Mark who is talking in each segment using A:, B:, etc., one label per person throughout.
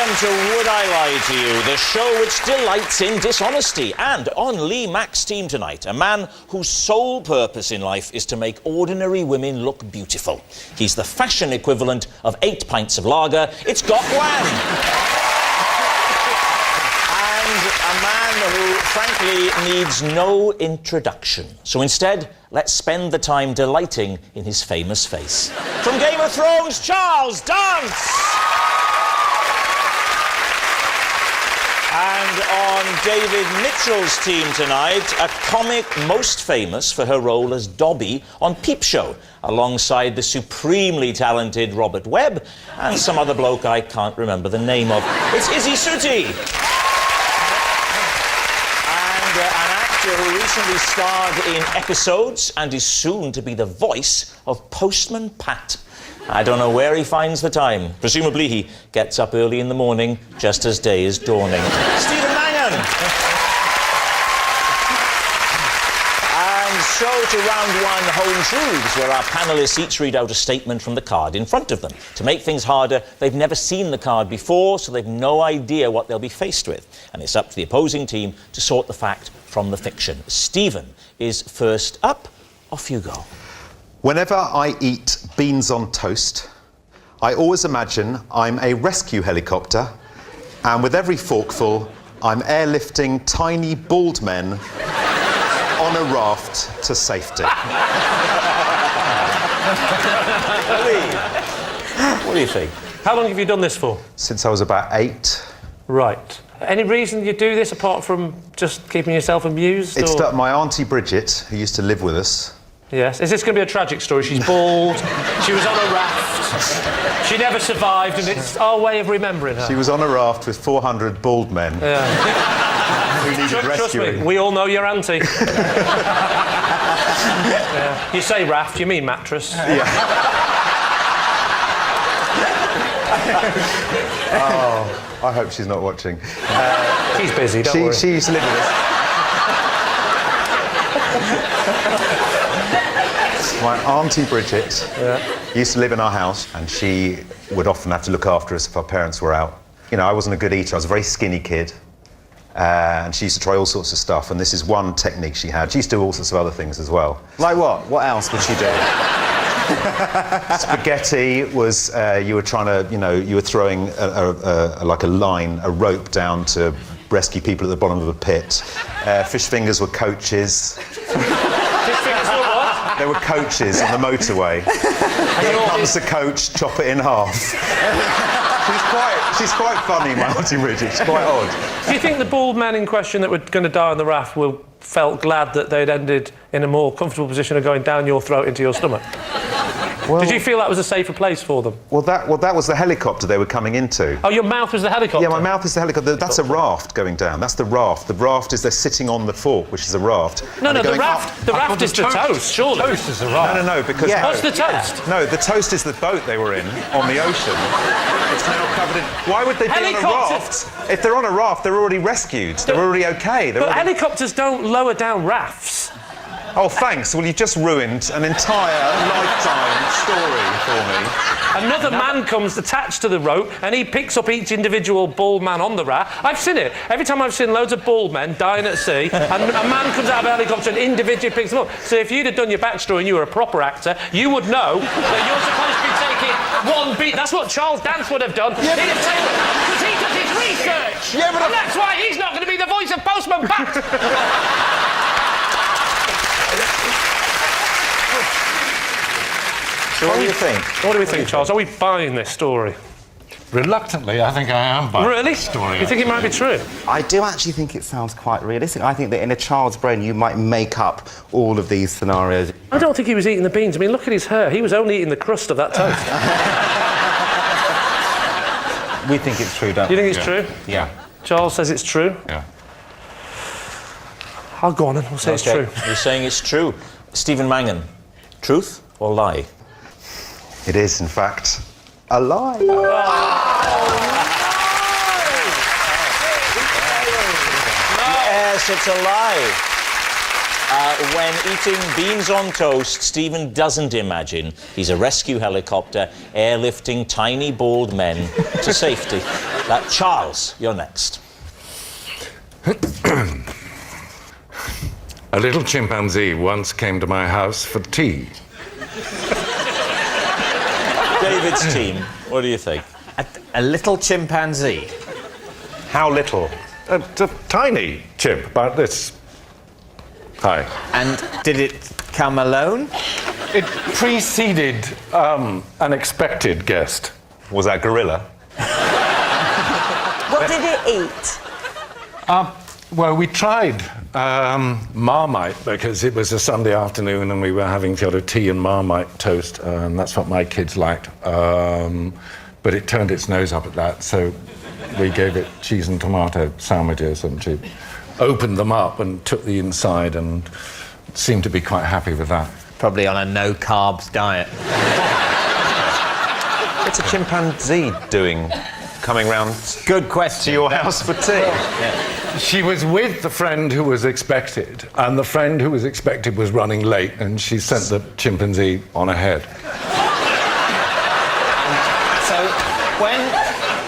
A: Welcome to Would I Lie to You, the show which delights in dishonesty. And on Lee Mack's team tonight, a man whose sole purpose in life is to make ordinary women look beautiful. He's the fashion equivalent of 8 pints of lager. It's Got Wham! And a man who, frankly, needs no introduction. So instead, let's spend the time delighting in his famous face. From Game of Thrones, Charles Dance! And on David Mitchell's team tonight, a comic most famous for her role as Dobby on Peep Show, alongside the supremely talented Robert Webb and some other bloke I can't remember the name of. It's Izzy Sooty! And an actor who recently starred in episodes and is soon to be the voice of Postman Pat. I don't know where he finds the time. Presumably he gets up early in the morning just as day is dawning. Stephen Mangan! And so to round one, Home Truths, where our panellists each read out a statement from the card in front of them. To make things harder, they've never seen the card before, so they've no idea what they'll be faced with. And it's up to the opposing team to sort the fact from the fiction. Stephen is first up. Off you go.
B: Whenever I eat beans on toast, I always imagine I'm a rescue helicopter, and with every forkful, I'm airlifting tiny bald men on a raft to safety.
A: What do you think?
C: How long have you done this for?
B: Since I was about 8.
C: Right. Any reason you do this apart from just keeping yourself amused?
B: It's that my Auntie Bridget, who used to live with us.
C: Yes. Is this going to be a tragic story? She's bald, she was on a raft, she never survived, and it's our way of remembering her.
B: She was on a raft with 400 bald men.
C: Yeah.
B: Who needed rescuing.
C: Trust me, we all know your auntie. Yeah. You say raft, you mean mattress.
B: Yeah. Oh, I hope she's not watching.
C: She's busy, don't worry.
B: She used to live with us. My Auntie Bridget used to live in our house, and she would often have to look after us if our parents were out. You know, I wasn't a good eater, I was a very skinny kid, and she used to try all sorts of stuff, and this is one technique she had. She used to do all sorts of other things as well.
D: Like what? What else would she do?
B: Spaghetti was, you were trying to, you know, you were throwing like a line, a rope down to rescue people at the bottom of a pit. Fish fingers were coaches. There were coaches on the motorway. Here comes the coach, chop it in half. She's quite funny, my Auntie Bridget. She's quite odd.
C: Do you think the bald men in question that were going to die on the raft felt glad that they'd ended in a more comfortable position of going down your throat into your stomach?
B: Well,
C: did you feel that was a safer place for them?
B: Well, that was the helicopter they were coming into.
C: Oh, your mouth was the helicopter?
B: Yeah, my mouth is the helicopter. That's a raft going down. That's the raft. The raft is they're sitting on the fork, which is a raft.
C: No, the raft is the toast, surely.
D: The toast is the raft.
B: No, because...
D: Yeah.
C: What's the toast?
B: No, the toast is the boat they were in on the ocean. It's now covered in... Why would they be on a raft? If they're on a raft, they're already rescued. They're already OK.
C: But helicopters don't lower down rafts.
B: Oh, thanks. Well, you've just ruined an entire lifetime story for me.
C: Another man comes attached to the rope and he picks up each individual bald man on the raft. I've seen it. Every time I've seen loads of bald men dying at sea and a man comes out of a helicopter and individually picks them up. So if you'd have done your backstory and you were a proper actor, you would know that you're supposed to be taking one beat. That's what Charles Dance would have done. Yeah, he'd have taken... Because he does his research. Yeah, and that's why he's not going to be the voice of Postman Pat.
B: So what do you think?
C: What do we think, Charles? Are we buying this story?
E: Reluctantly, I think I am buying
C: really?
E: this story.
C: You think it might be true?
D: I do actually think it sounds quite realistic. I think that in a child's brain you might make up all of these scenarios.
C: I don't think he was eating the beans. I mean, look at his hair. He was only eating the crust of that toast.
D: We think it's true, don't we?
C: You think it's true?
E: Yeah.
C: Charles says it's true?
E: Yeah.
C: I'll go on and we'll say it's true.
A: You're saying it's true. Stephen Mangan, truth or lie?
B: It is, in fact, a lie.
A: Oh, no! Yes, it's a lie. When eating beans on toast, Stephen doesn't imagine he's a rescue helicopter airlifting tiny bald men to safety. Charles, you're next.
E: A little chimpanzee once came to my house for tea.
A: David's team, what do you think?
F: A little chimpanzee.
B: How little?
E: A tiny chimp, about this high.
F: And did it come alone?
E: It preceded an expected guest.
B: Was that gorilla?
G: What did it eat?
E: Well, we tried Marmite because it was a Sunday afternoon and we were having tea and Marmite toast, and that's what my kids liked. But it turned its nose up at that, so we gave it cheese and tomato sandwiches, and she opened them up and took the inside and seemed to be quite happy with that.
F: Probably on a no-carbs diet.
B: What's a chimpanzee doing, coming round
F: Good question.
B: to your house for tea?
E: She was with the friend who was expected, and the friend who was expected was running late, and she sent the chimpanzee on ahead.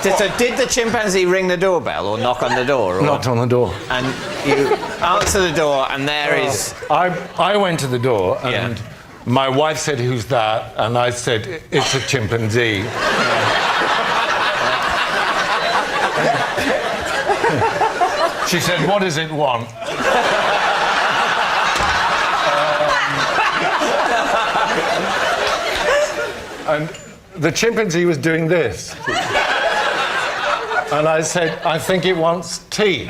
F: So did the chimpanzee ring the doorbell or knock on the door? Or?
E: Knocked on the door.
F: And you answer the door, and there is...
E: I went to the door, and my wife said, "Who's that?" And I said, "It's a chimpanzee." She said, "What does it want?" And the chimpanzee was doing this. And I said, "I think it wants tea."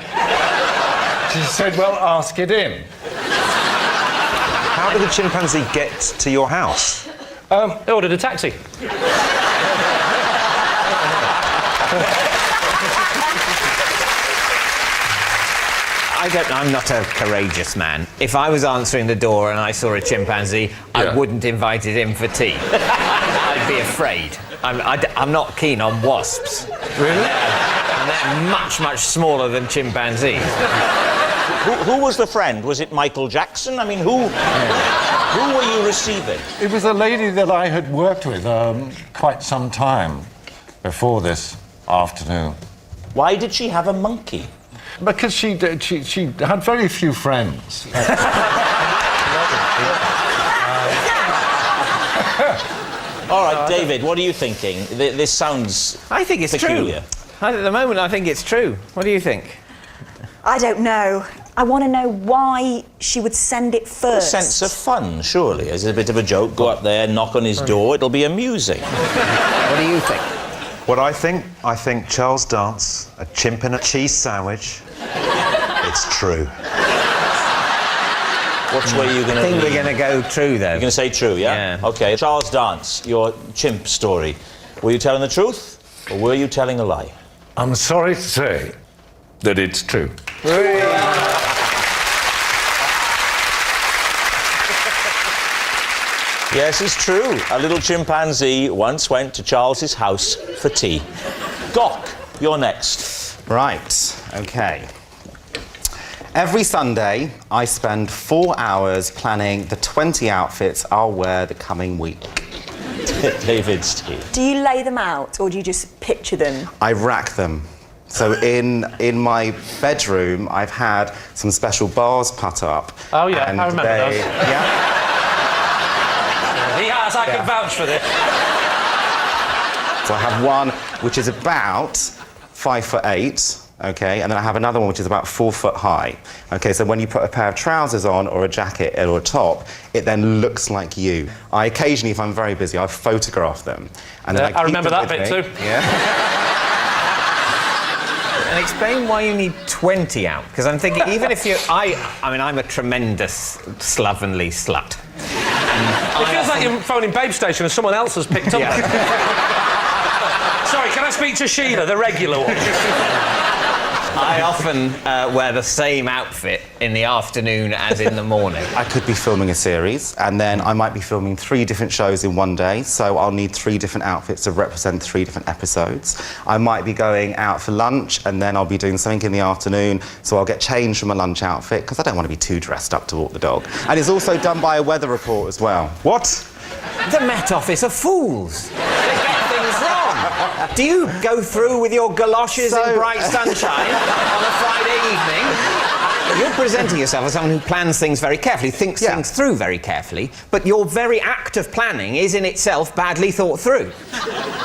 E: She said, "Well, ask it in."
B: How did the chimpanzee get to your house?
C: They ordered a taxi.
F: I'm not a courageous man. If I was answering the door and I saw a chimpanzee, I wouldn't invite it in for tea. I'd be afraid. I'm not keen on wasps.
E: Really?
F: And they're much, much smaller than chimpanzees.
A: Who was the friend? Was it Michael Jackson? I mean, who were you receiving?
E: It was a lady that I had worked with quite some time before this afternoon.
A: Why did she have a monkey?
E: Because she had very few friends.
A: All right, David, what are you thinking? This sounds
F: I think it's
A: peculiar.
F: true. At the moment, I think it's true. What do you think?
G: I don't know. I want to know why she would send it
A: A
G: first.
A: sense of fun, surely. As a bit of a joke, go up there, knock on his door, it'll be amusing.
F: What do you think?
B: What I think Charles Dance, a chimp in a cheese sandwich. It's true.
A: Which way are you going to
F: I think we're going to go true, though.
A: You're going to say true, yeah?
F: Yeah.
A: OK, Charles Dance, your chimp story. Were you telling the truth, or were you telling a lie?
E: I'm sorry to say that it's true.
A: Yes, it's true. A little chimpanzee once went to Charles's house for tea. Gok, you're next.
D: Right, OK. Every Sunday, I spend 4 hours planning the 20 outfits I'll wear the coming week.
A: David's tea.
G: Do you lay them out, or do you just picture them?
D: I rack them. So in my bedroom, I've had some special bars put up.
C: Oh, yeah,
D: and
C: I remember those.
D: Yeah.
C: He has, I can vouch for this.
D: So I have one which is about 5'8", okay, and then I have another one which is about 4 foot high. Okay, so when you put a pair of trousers on or a jacket or a top, it then looks like you. I occasionally, if I'm very busy, I photograph them. And then
C: I
D: keep
C: remember
D: them
C: that
D: with
C: bit
D: me.
C: too.
D: Yeah.
F: And explain why you need 20 out. Because I'm thinking, even if you... I mean, I'm a tremendous slovenly slut.
C: It feels like you're phoning Babe Station and someone else has picked up. Sorry, can I speak to Sheila, the regular one?
F: I often wear the same outfit in the afternoon as in the morning.
D: I could be filming a series, and then I might be filming 3 different shows in one day, so I'll need 3 different outfits to represent 3 different episodes. I might be going out for lunch, and then I'll be doing something in the afternoon, so I'll get changed from a lunch outfit, because I don't want to be too dressed up to walk the dog. And it's also done by a weather report as well.
B: What?
F: The Met Office are fools. They get things wrong. Do you go through with your galoshes in bright sunshine on a Friday evening? You're presenting yourself as someone who plans things very carefully, thinks things through very carefully, but your very act of planning is in itself badly thought through.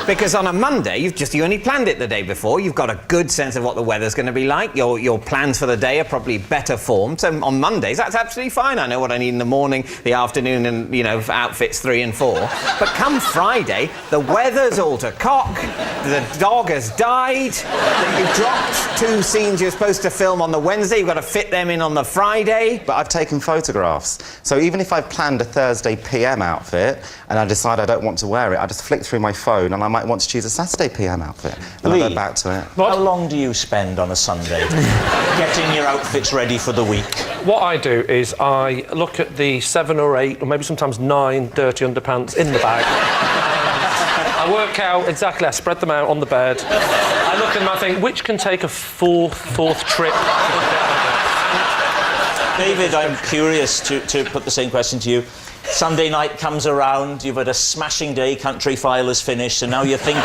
F: Because on a Monday, you only planned it the day before, you've got a good sense of what the weather's going to be like, your plans for the day are probably better formed, so on Mondays, that's absolutely fine. I know what I need in the morning, the afternoon, and, you know, for outfits 3 and 4. But come Friday, the weather's all to cock, the dog has died, you've dropped 2 scenes you're supposed to film on the Wednesday, you've got to fit them in on the Friday.
D: But I've taken photographs. So even if I've planned a Thursday PM outfit and I decide I don't want to wear it, I just flick through my phone and I might want to choose a Saturday PM outfit. And I'll go back to it.
A: How long do you spend on a Sunday getting your outfits ready for the week?
C: What I do is I look at the 7 or 8, or maybe sometimes 9 dirty underpants in the bag. I work out exactly, I spread them out on the bed. I look at them and I think, which can take a fourth trip?
A: David, I'm curious to put the same question to you. Sunday night comes around, you've had a smashing day, Country File is finished, so now you're thinking,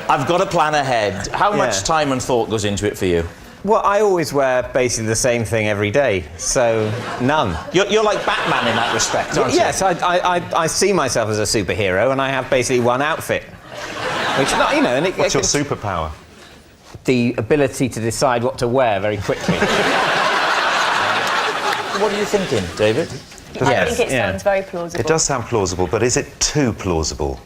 A: I've got to plan ahead. How much time and thought goes into it for you?
F: Well, I always wear basically the same thing every day, so none.
A: You're like Batman in that respect, aren't you?
F: Yes, I see myself as a superhero, and I have basically one outfit. Which, you know, and
B: What's your superpower?
F: The ability to decide what to wear very quickly.
A: What are you thinking, David?
G: I think it sounds very plausible.
B: It does sound plausible, but is it too plausible?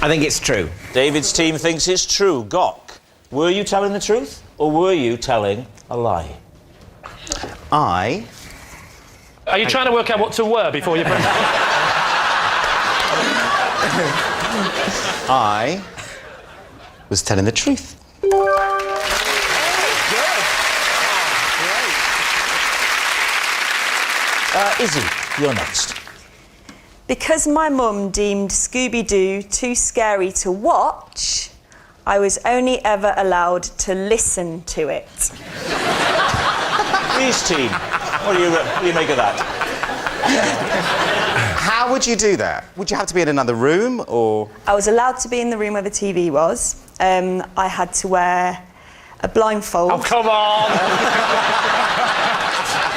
F: I think it's true.
A: David's team thinks it's true. Gok, were you telling the truth, or were you telling a lie?
C: Are you trying to work out what to wear before you...
D: I was telling the truth.
A: Izzy, you're next.
G: Because my mum deemed Scooby-Doo too scary to watch, I was only ever allowed to listen to it.
A: Reese team, what do you make of that?
D: How would you do that? Would you have to be in another room, or...?
G: I was allowed to be in the room where the TV was. I had to wear a blindfold.
C: Oh, come on!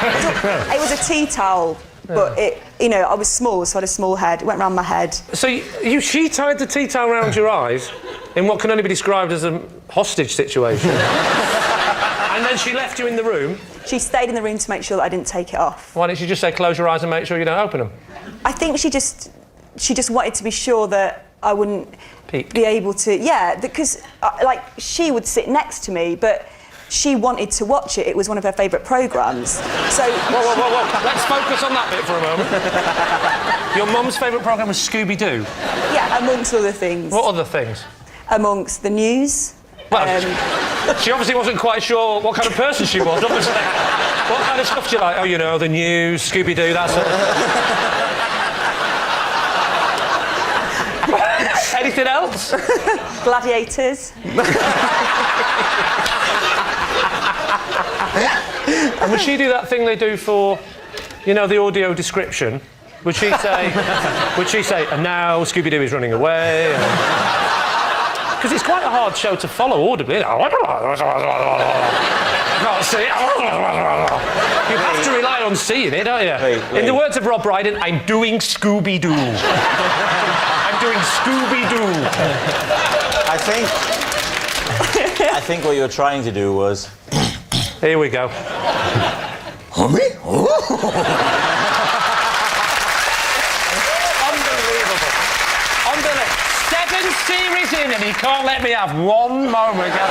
G: It was a tea towel, but I was small, so I had a small head. It went round my head.
C: So she tied the tea towel around your eyes in what can only be described as a hostage situation. And then she left you in the room.
G: She stayed in the room to make sure that I didn't take it off.
C: Why didn't she just say, close your eyes and make sure you don't open them?
G: I think she just wanted to be sure that I wouldn't be able to... Yeah, because, she would sit next to me, but... She wanted to watch it. It was one of her favourite programmes. So...
C: Whoa. Let's focus on that bit for a moment. Your mum's favourite programme was Scooby-Doo?
G: Yeah, amongst other things.
C: What other things?
G: Amongst the news.
C: Well, she obviously wasn't quite sure what kind of person she was, obviously. What kind of stuff do you like? Oh, you know, the news, Scooby-Doo, that's it. Anything else?
G: Gladiators.
C: And would she do that thing they do for, the audio description? Would she say, and now Scooby-Doo is running away? Because it's quite a hard show to follow audibly. You can't see it. You have to rely on seeing it, don't you?
A: Wait.
C: In the words of Rob Brydon, I'm doing Scooby-Doo. I'm doing Scooby-Doo.
A: I think what you were trying to do was...
C: Here we go.
A: Unbelievable.
C: Unbelievable. 7 series in and he can't let me have one moment, can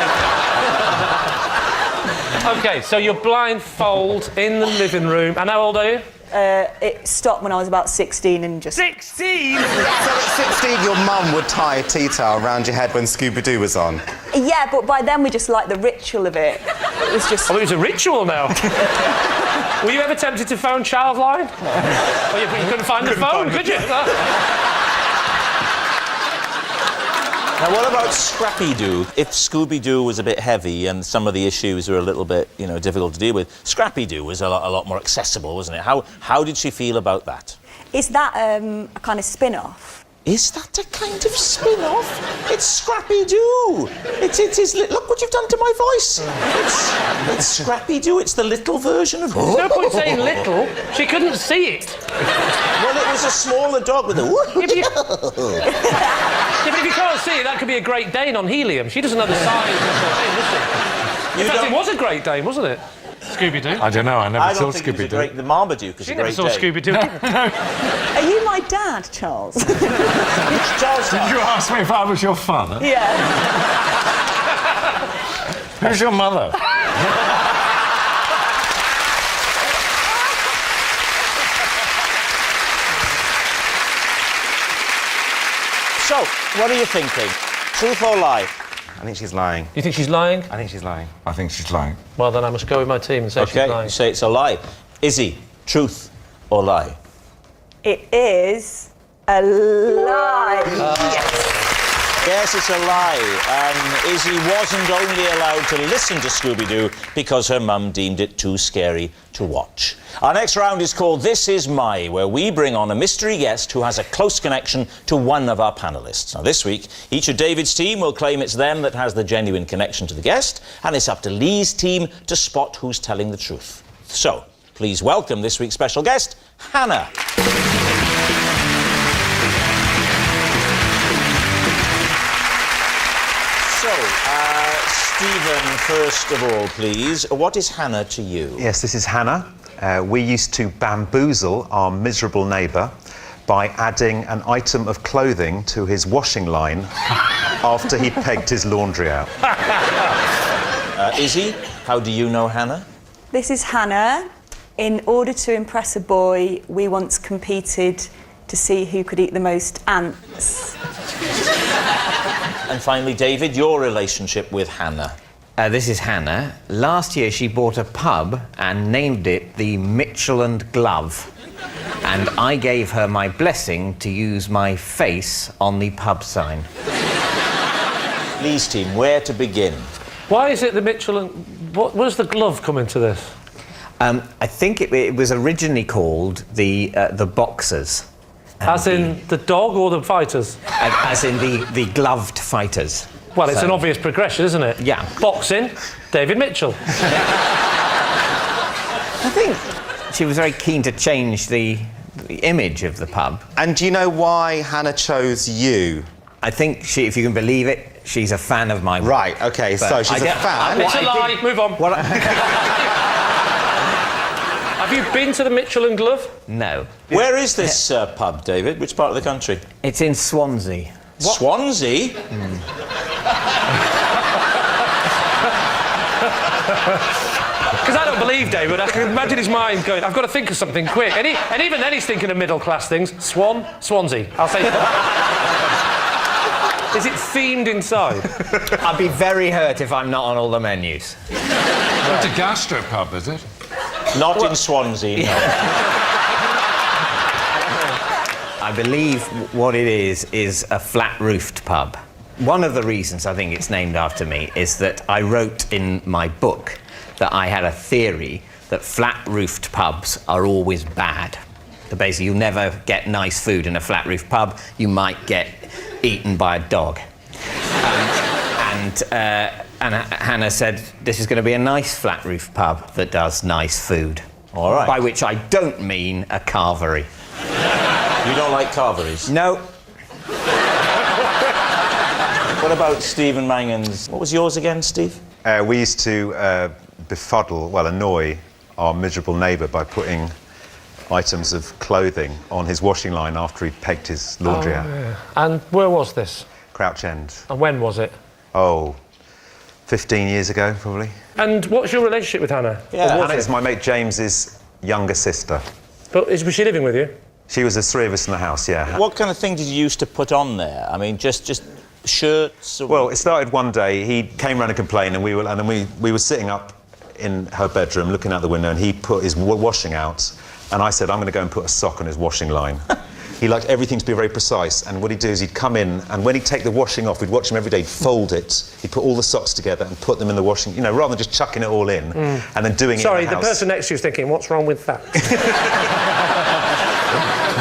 C: he? OK, so you're blindfold in the living room. And how old are you?
G: it stopped when I was about 16 and just...
C: 16?
D: So at 16, your mum would tie a tea towel around your head when Scooby-Doo was on?
G: Yeah, but by then we just liked the ritual of it. It was just...
C: Oh, it was a ritual now. Were you ever tempted to phone Childline? Oh, you couldn't find the phone, could you?
A: Now, what about Scrappy-Doo? If Scooby-Doo was a bit heavy and some of the issues were a little bit, you know, difficult to deal with, Scrappy-Doo was a lot more accessible, wasn't it? How did she feel about that?
G: Is that a kind of spin-off?
A: Is that a kind of spin-off? It's Scrappy-Doo. It is. Look what you've done to my voice. It's Scrappy-Doo. It's the little version of.
C: There's no point saying little. She couldn't see it.
A: Well, it was a smaller dog with a.
C: Yeah, but if you can't see it, that could be a Great Dane on helium. She doesn't know the size of the thing, does she? In fact, it was a Great Dane, wasn't it? Scooby-Doo.
E: I don't know, I never saw
A: don't think it was
E: Scooby-Doo.
A: the Marmaduke is
C: She
A: a
C: never
A: great
C: saw
A: Dane.
C: Scooby-Doo.
G: Are you my dad, Charles?
A: Charles,
E: Did you ask me if I was your father?
G: Yeah.
E: Who's your mother?
A: So, what are you thinking? Truth or lie?
D: I think she's lying.
C: You think she's lying?
D: I think she's lying.
E: I think she's lying.
C: Well, then I must go with my team and say she's
A: Okay,
C: lying.
A: you say it's a lie. Izzy, truth or lie?
G: It is a lie.
A: Yes, it's a lie. Izzy wasn't only allowed to listen to Scooby-Doo because her mum deemed it too scary to watch. Our next round is called This Is My, where we bring on a mystery guest who has a close connection to one of our panellists. Now, this week, each of David's team will claim it's them that has the genuine connection to the guest, and it's up to Lee's team to spot who's telling the truth. So, please welcome this week's special guest, Hannah. Stephen, first of all, please, what is Hannah to you?
B: Yes, this is Hannah. We used to bamboozle our miserable neighbour by adding an item of clothing to his washing line after he pegged his laundry out.
A: Izzy, how do you know Hannah?
G: This is Hannah. In order to impress a boy, we once competed to see who could eat the most ants.
A: And finally, David, your relationship with Hannah.
F: This is Hannah. Last year she bought a pub and named it the Mitchell and Glove. And I gave her my blessing to use my face on the pub sign.
A: Lee's team, where to begin?
C: Why is it the Mitchell and... What does the glove come into this?
F: I think it was originally called the Boxers.
C: As in the dog or the fighters?
F: As in the gloved fighters.
C: Well, it's
F: So-
C: an obvious progression, isn't it?
F: Yeah.
C: Boxing, David Mitchell.
F: I think she was very keen to change the image of the pub.
D: And do you know why Hannah chose you?
F: I think she, if you can believe it, she's a fan of my work.
D: Right, okay,
F: But
D: so she's
F: I
D: a
F: get-
D: fan.
C: It's a lie. Move on.
F: What
C: Have you been to the Mitchell and Glove?
F: No.
A: Where is this pub, David? Which part of the country?
F: It's in Swansea.
A: Swansea?
C: Because I don't believe David. I can imagine his mind going, I've got to think of something quick. And even then he's thinking of middle-class things. Swansea. I'll say Is it themed inside?
F: I'd be very hurt if I'm not on all the menus.
E: It's a gastropub, is it?
A: Not in Swansea, no.
F: I believe what it is a flat-roofed pub. One of the reasons I think it's named after me is that I wrote in my book that I had a theory that flat-roofed pubs are always bad. That basically you'll never get nice food in a flat-roofed pub, you might get eaten by a dog. And Hannah said, this is going to be a nice flat-roofed pub that does nice food.
A: All right.
F: By which I don't mean a carvery.
A: You don't like carveries?
F: No.
A: What about Stephen Mangan's? What was yours again, Steve?
B: We used to annoy our miserable neighbour by putting items of clothing on his washing line after he'd pegged his laundry out.
C: Yeah. And where was this?
B: Crouch End.
C: And when was it?
B: 15 years ago, probably.
C: And what's your relationship with Hannah?
A: Yeah.
B: Hannah is my mate James's younger sister.
C: But was she living with you?
B: She was, there's 3 of us in the house, yeah.
A: What kind of thing did you used to put on there? I mean, just shirts? Or...
B: Well, it started one day. He came round and complained, and we were sitting up in her bedroom, looking out the window, and he put his washing out, and I said, I'm going to go and put a sock on his washing line. He liked everything to be very precise, and what he'd do is he'd come in, and when he'd take the washing off, we'd watch him every day, he'd fold it, he'd put all the socks together and put them in the washing, you know, rather than just chucking it all in and then doing
C: Sorry,
B: it in the house.
C: person next to you is thinking, what's wrong with that?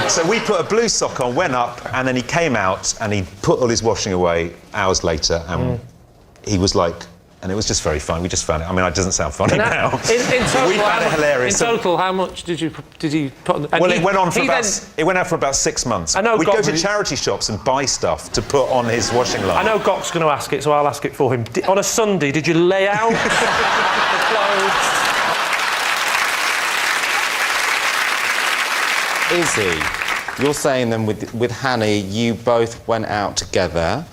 B: So we put a blue sock on, went up, and then he came out and he put all his washing away hours later, and he was like, and it was just very fun. We just found it. I mean, it doesn't sound funny now.
C: In total,
B: we found it hilarious.
C: In total, how much did you put on?
B: Well, it went on for about 6 months.
C: I know
B: We'd go to charity shops and buy stuff to put on his washing line.
C: I know Gok's going to ask it, so I'll ask it for him. On a Sunday, did you lay out the clothes?
D: Izzy, you're saying then with Hannah, you both went out together,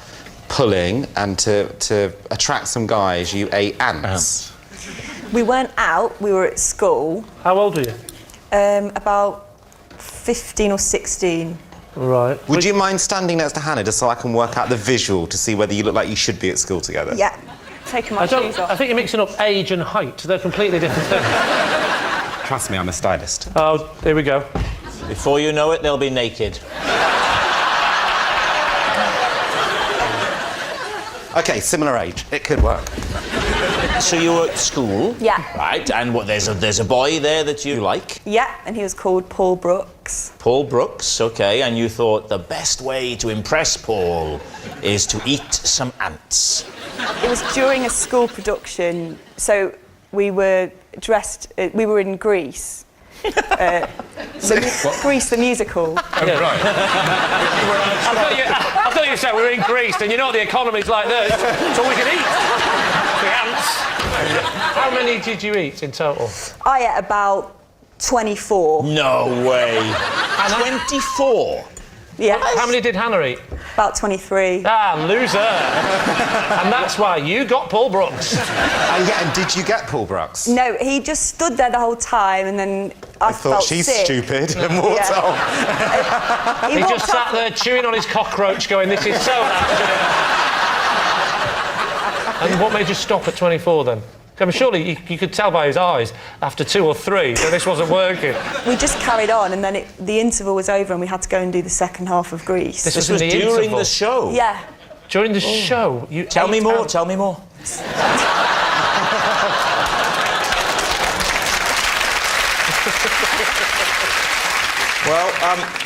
D: pulling, and to attract some guys, you ate ants.
G: We weren't out, we were at school.
C: How old were you?
G: About 15 or 16.
C: Right.
D: Would you mind standing next to Hannah just so I can work out the visual to see whether you look like you should be at school together?
G: Yeah, taking my shoes off.
C: I think you're mixing up age and height. They're completely different things.
D: Trust me, I'm a stylist.
C: Oh, here we go.
A: Before you know it, they'll be naked.
D: OK, similar age. It could work.
A: So you were at school?
G: Yeah.
A: Right, and what, there's a boy there that you like?
G: Yeah, and he was called Paul Brooks.
A: Paul Brooks, OK, and you thought the best way to impress Paul is to eat some ants.
G: It was during a school production, so we were dressed, we were in Greece. Grease the musical.
C: Oh, yeah. Right. I thought you said we were in Greece, and you know the economy's like this, so we can eat the ants. How many did you eat in total?
G: I ate about 24.
A: No way. 24?
G: Yeah.
C: How many did Hannah eat?
G: About 23.
C: Ah, loser. And that's why you got Paul Brooks.
D: And did you get Paul Brooks?
G: No, he just stood there the whole time, and then I
D: thought
G: felt
D: she's
G: sick.
D: stupid and walked off.
C: He just sat there chewing on his cockroach going, this is so natural. And what made you stop at 24 then? I mean, surely you could tell by his eyes after 2 or 3 that this wasn't working.
G: We just carried on, and then the interval was over, and we had to go and do the second half of Greece.
A: This was during the show?
G: Yeah.
C: During the show? You
A: Tell me more, tell me more. Well,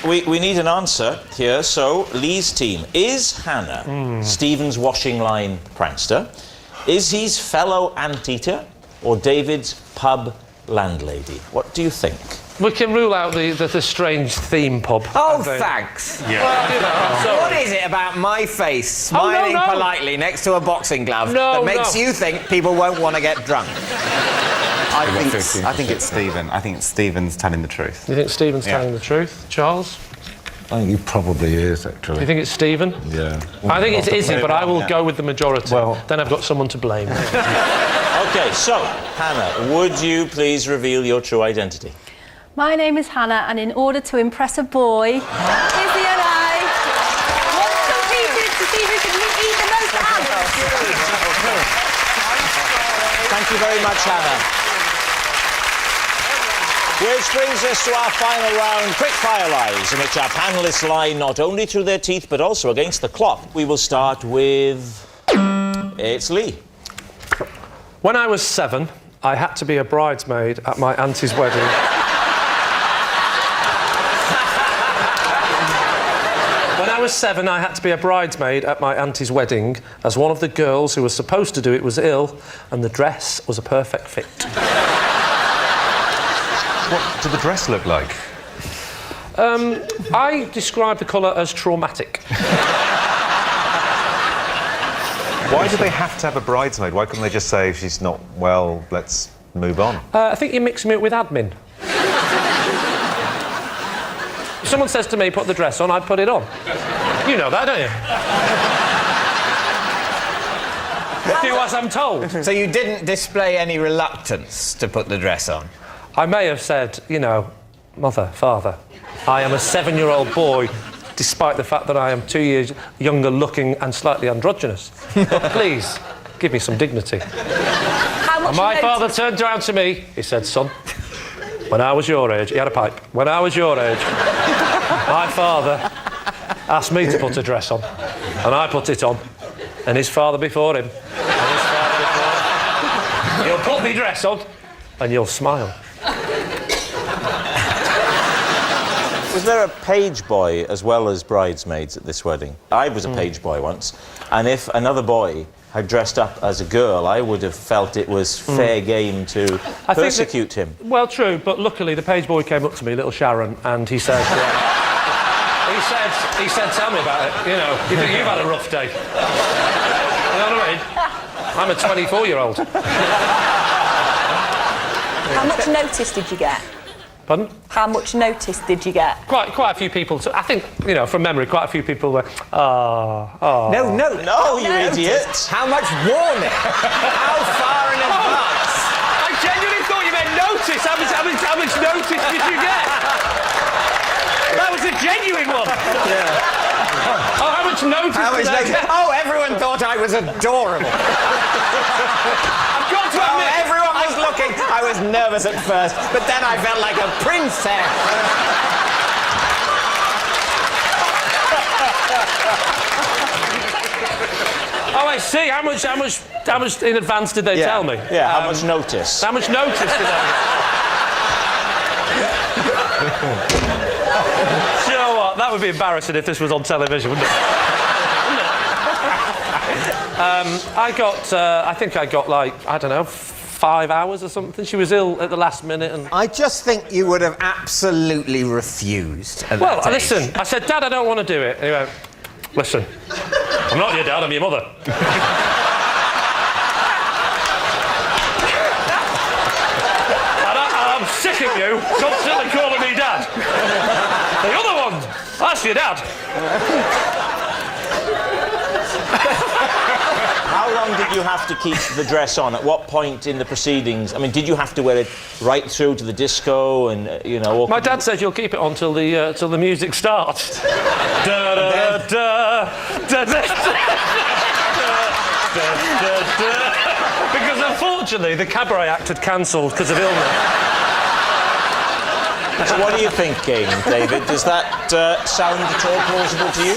A: we need an answer here. So, Lee's team. Is Hannah Stephen's washing line prankster? Is his fellow anteater? Or David's pub landlady? What do you think?
C: We can rule out the strange theme pub.
F: Oh, thanks.
C: Yeah. Well, you know,
F: what is it about my face smiling politely next to a boxing glove that makes you think people won't want to get drunk?
D: I think it's Stephen. I think Stephen's telling the truth.
C: You think Stephen's telling the truth? Charles?
E: I think he probably is, actually.
C: You think it's Stephen?
E: Yeah.
C: I think it's Izzy, but I will go with the majority. Well, then I've got someone to blame.
A: OK, so, Hannah, would you please reveal your true identity?
H: My name is Hannah, and in order to impress a boy, Izzy and I once competed to see who could eat the most ants.
A: Thank you very much, Hannah. Which brings us to our final round, Quickfire Lies, in which our panellists lie not only through their teeth, but also against the clock. We will start with... It's Lee.
C: When I was 7, I had to be a bridesmaid at my auntie's wedding. When I was 7, I had to be a bridesmaid at my auntie's wedding, as one of the girls who was supposed to do it was ill, and the dress was a perfect fit.
B: What did the dress look like?
C: I describe the colour as traumatic.
B: Why do they have to have a bridesmaid? Why couldn't they just say, if she's not well, let's move on?
C: I think you're mixing it with admin. If someone says to me, put the dress on, I'd put it on. You know that, don't you? Do as I'm told.
F: So you didn't display any reluctance to put the dress on?
C: I may have said, you know, Mother, father, I am a 7-year-old boy, despite the fact that I am 2 years younger looking and slightly androgynous. But please, give me some dignity.
G: How much
C: And my
G: notice-
C: father turned around to me, he said, son, when I was your age, he had a pipe, when I was your age, my father asked me to put a dress on, and I put it on, and his father before him, and his father before him. You'll put me dress on, and you'll smile.
A: Was there a page boy as well as bridesmaids at this wedding? I was a page boy once, and if another boy had dressed up as a girl, I would have felt it was fair game to persecute him.
C: Well, true, but luckily the page boy came up to me, little Sharon, and he said, he said, tell me about it. You know, you've had a rough day. You know what I mean? I'm a 24-year-old.
G: How much notice did you get?
C: Pardon?
G: How much notice did you get?
C: Quite a few people. I think, you know, from memory, quite a few people were,
F: No,
A: You idiot!
F: How much warning? How far in advance?
C: I genuinely thought you meant notice. How much notice did you get? That was a genuine one. Yeah. Oh, how much notice did I get?
F: Oh, everyone thought I was adorable.
C: I've got to admit,
F: Everyone was looking. I was nervous at first, but then I felt like a princess.
C: oh, I see. How much in advance did they tell me?
A: Yeah, how much notice?
C: How much notice did I get? Do you know what? That would be embarrassing if this was on television, wouldn't it? I think I got like, I don't know, 5 hours or something. She was ill at the last minute and...
F: I just think you would have absolutely refused at
C: Well,
F: that age.
C: listen, I said, Dad, I don't want to do it. And he went, listen, I'm not your dad, I'm your mother. I'm sick of you constantly calling me dad. The other one, that's your dad.
A: How long did you have to keep the dress on? At what point in the proceedings? I mean, did you have to wear it right through to the disco and, you know... or
C: My
A: could you-
C: dad said you'll keep it on till the music starts. Da, da, da, da, da, da, da. Because unfortunately the cabaret act had cancelled because of illness.
A: So what are you thinking, David? Does that sound at all plausible to you?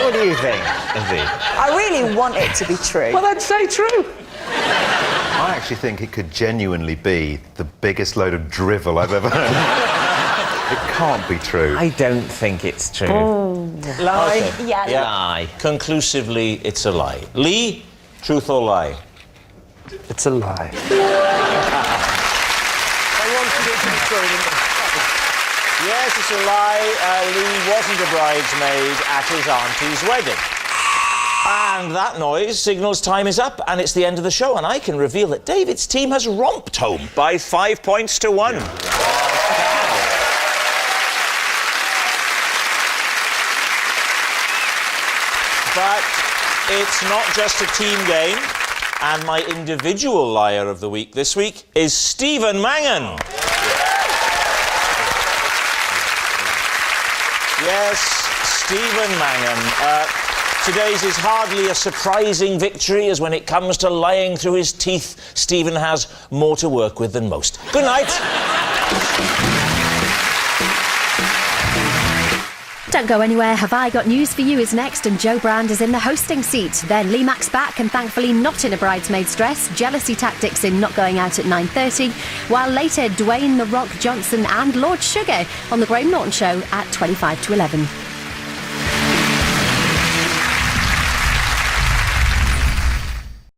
F: What do you think, Izzy?
G: I really want it to be true.
C: Well, then say true.
B: I actually think it could genuinely be the biggest load of drivel I've ever heard. It can't be true.
F: I don't think it's true.
G: Lie.
A: Okay.
G: Yeah.
F: Lie.
A: Conclusively, it's a lie. Lee, truth or lie?
C: It's a lie.
A: Yes, it's a lie. Lee wasn't a bridesmaid at his auntie's wedding. And that noise signals time is up, and it's the end of the show, and I can reveal that David's team has romped home by 5 points to 1. But it's not just a team game, and my individual liar of the week this week is Stephen Mangan. Yes, Stephen Mangan. Today's is hardly a surprising victory, as when it comes to lying through his teeth, Stephen has more to work with than most. Good night.
I: Don't go anywhere. Have I Got News for You is next, and Joe Brand is in the hosting seat. Then Lee Mack's back, and thankfully not in a bridesmaid's dress. Jealousy tactics in Not Going Out at 9:30. While later, Dwayne The Rock Johnson and Lord Sugar on The Graham Norton Show at 25 to 11.